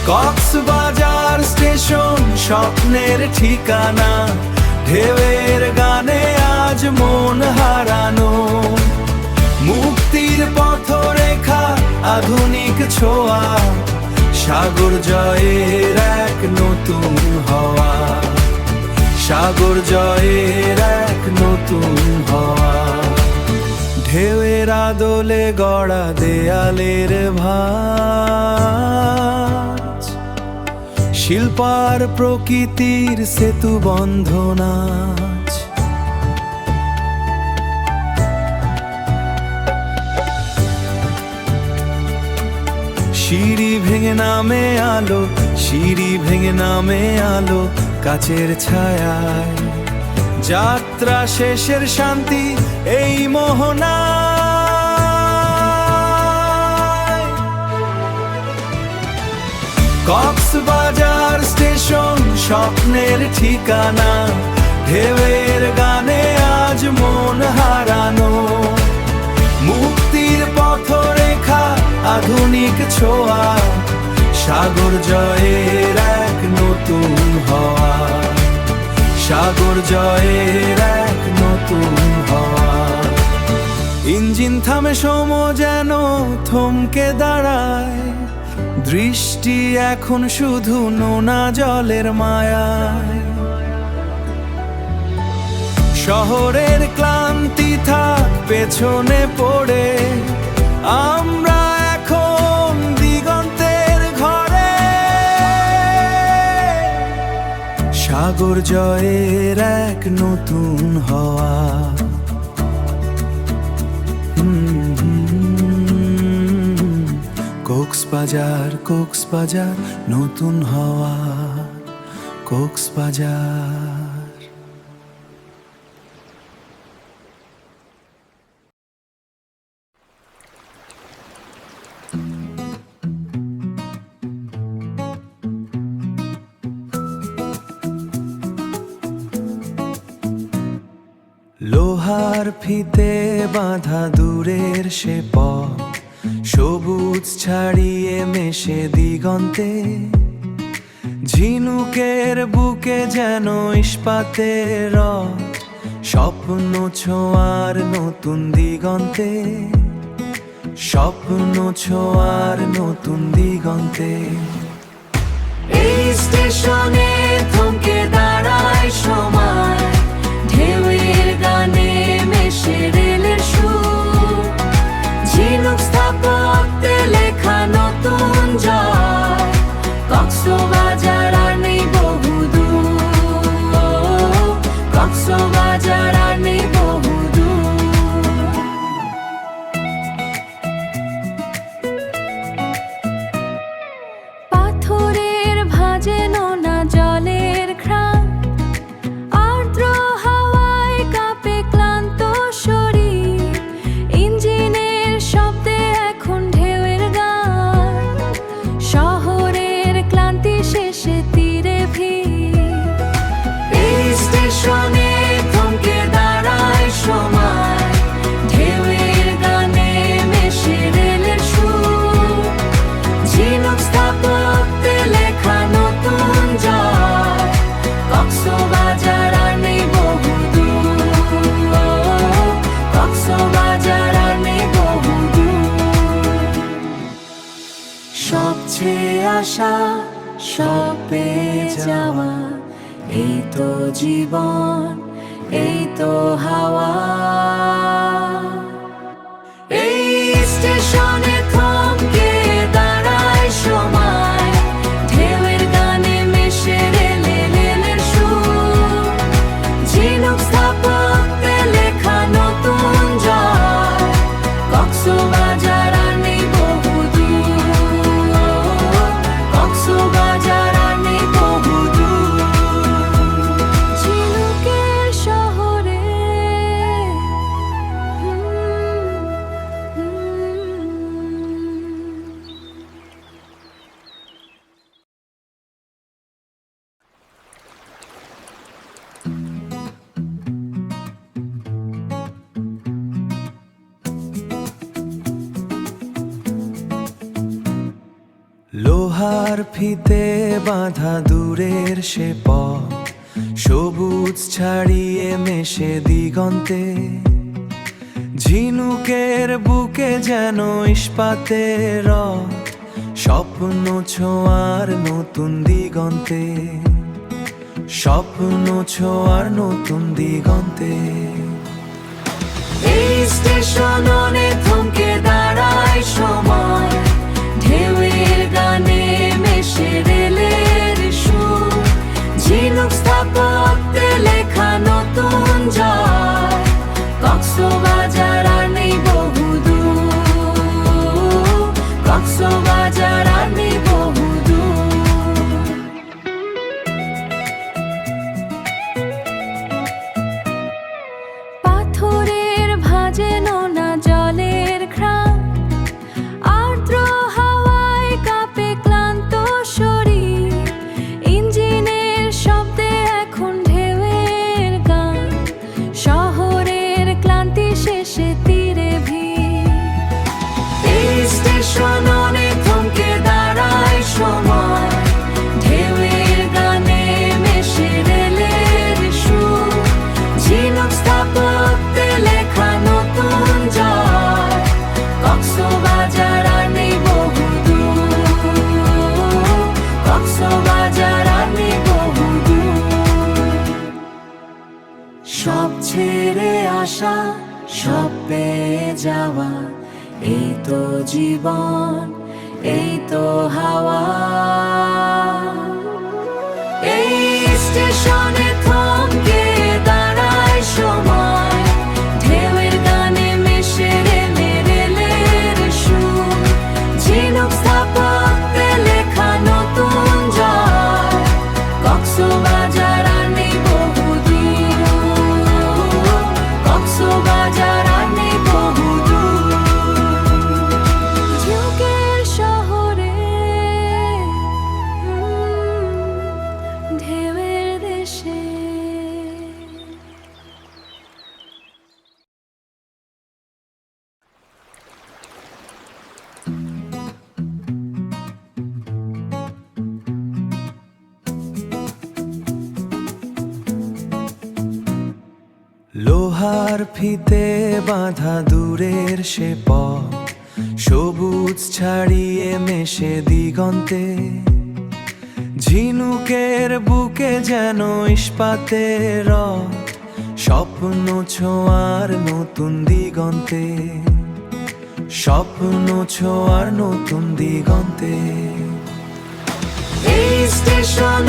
Cox's Bazar station স্বপ্নের ঠিকানা, ঢেউয়ের গানে আজ মন হারানো। মুক্তির পথরেখা আধুনিক ছোঁয়া, সাগর জয়ের এক নতুন হওয়া, সাগর জয়ের এক নতুন হওয়া। ঢেউয়ের আদলে গড়া দেয়ালের ভাঁজ, শিল্পার প্রকৃতির সেতু বন্ধনা। সিঁড়ি ভেঙে নামে আলো, সিঁড়ি ভেঙে নামে আলো কাচের ছায়ায়। যাত্রা শেষের শান্তি এই মোহনায়। কক্সবাজার স্টেশন স্বপ্নের ঠিকানা, ঢেউয়ের গানে আজ মন হারানো। মুক্তির পথরেখা আধুনিক ছোঁয়া, সাগর জয়ের এক নতুন হওয়া, সাগর জয়ের এক নতুন হওয়া। ইঞ্জিন থামে সময় যেন থমকে দাঁড়ায়, দৃষ্টি এখন শুধু নোনা জলের মায়ায়। শহরের ক্লান্তি থাক পেছনে পড়ে, আমরা এখন দিগন্তের ঘরে। সাগর জয়ের এক নতুন হওয়া। কক্সবাজার, কক্সবাজার নতুন হওয়া, কক্সবাজার। লোহার ফিতে বাঁধা দূরের সে পথ, সবুজ ছাড়িয়ে মেশে দিগন্তে। ঝিনুকের বুকে যেন ইস্পাতের রথ, স্বপ্ন ছোঁয়ার নতুন দিগন্তে, স্বপ্ন ছোঁয়ার নতুন দিগন্তে। এই স্টেশনে থমকে দাঁড়ায় সময়, ঢেউয়ের গানে মেশে রেলের সুর। ঝিনুক স্থাপত্যে লেখা নতুন জয়, কক্সবাজার আর নেই বহুদূর, কক্সবাজার আর নেই বহুদূর। পাথরের ভাঁজে নোনা জলের ঘ্রাণ, আর্দ্র হাওয়ায় কাঁপে ক্লান্ত শরীর। ইঞ্জিনের শব্দে এখন ঢেউয়ের গান, শহরের ক্লান্তি শেষে তীরে ভিড়। এই স্টেশনে থমকে দাঁড়ায় সময়, ঢেউয়ের গানে মেশে রেলের সুর। ঝিনুক স্থাপত্যে লেখা নতুন জয়, কক্সবাজার আর নেই বহুদূর, কক্সবাজার আর নেই বহুদূর। সবচেয়ে আশা সব পেয়ে যাওয়া, এই তো জীবন, এই তো হাওয়া। এই স্টেশনে থমকে দাঁড়ায় সময়, ঢেউয়ের গানে মেশে রেলের সুর। ঝিনুক স্থাপত্যে লেখা নতুন জয়, কক্সবাজার আর নেই বহুদূর, কক্সবাজার আর নেই বহুদূর। ঝিনুকের শহরে লোহার ফিতে বাঁধা দূরের সে পথ, সবুজ ছাড়িয়ে মেশে দিগন্তে। ঝিনুকের বুকে যেন ইস্পাতের রথ, স্বপ্ন ছোঁয়ার নতুন দিগন্তে, স্বপ্ন ছোঁয়ার নতুন দিগন্তে। এই স্টেশন অনেক থমকে দাঁড়ায় সময়, ঢেউয়ের গানে মেশে রেলের সুর, ঝিনুক স্থাপত্যে লেখা নতুন জয়। কক্সবাজার আর নেই বহুদূর, কক্সবাজার আর নেই বহুদূর। পাথরের ভাঁজে নোনা জলের ঘ্রাণ, আর্দ্র হাওয়ায় কাঁপে ক্লান্ত শরীর, ইঞ্জিনের শব্দে এখন ঢেউয়ের গান, শহরের ক্লান্তি শেষে তীরে ভিড়। এই স্টেশন অনেক থমকে দাঁড়ায় সময়, ঢেউয়ের গানে মেশে রেলের সুর, ঝিনুক স্থাপত্যে লেখা নতুন জয়। কক্সবাজার আর নেই বহুদূর, কক্সবাজার আর নেই বহুদূর। সব ছেড়ে আসা, সব পেয়ে যাওয়া, এই তো জীবন, এই তো হাওয়া। এই স্টেশনে থমকে দাঁড়ায় সময়, ঢেউয়ের গানে মেশে রেলের সুর, ঝিনুক স্থাপত্যে লেখা নতুন জয়। কক্সবাজার আর নেই বহুদূর, কক্সবাজার আর নেই বহুদূর। ঝিনুকের শহরে, ঢেউয়ের দেশে। লোহার ফিতে বাঁধা দূরের সে পথ, সবুজ ছাড়িয়ে মেশে দিগন্তে। ঝিনুকের বুকে যেন ইস্পাতের রথ, স্বপ্ন ছোঁয়ার নতুন দিগন্তে, স্বপ্ন ছোঁয়ার নতুন দিগন্তে। এই স্টেশন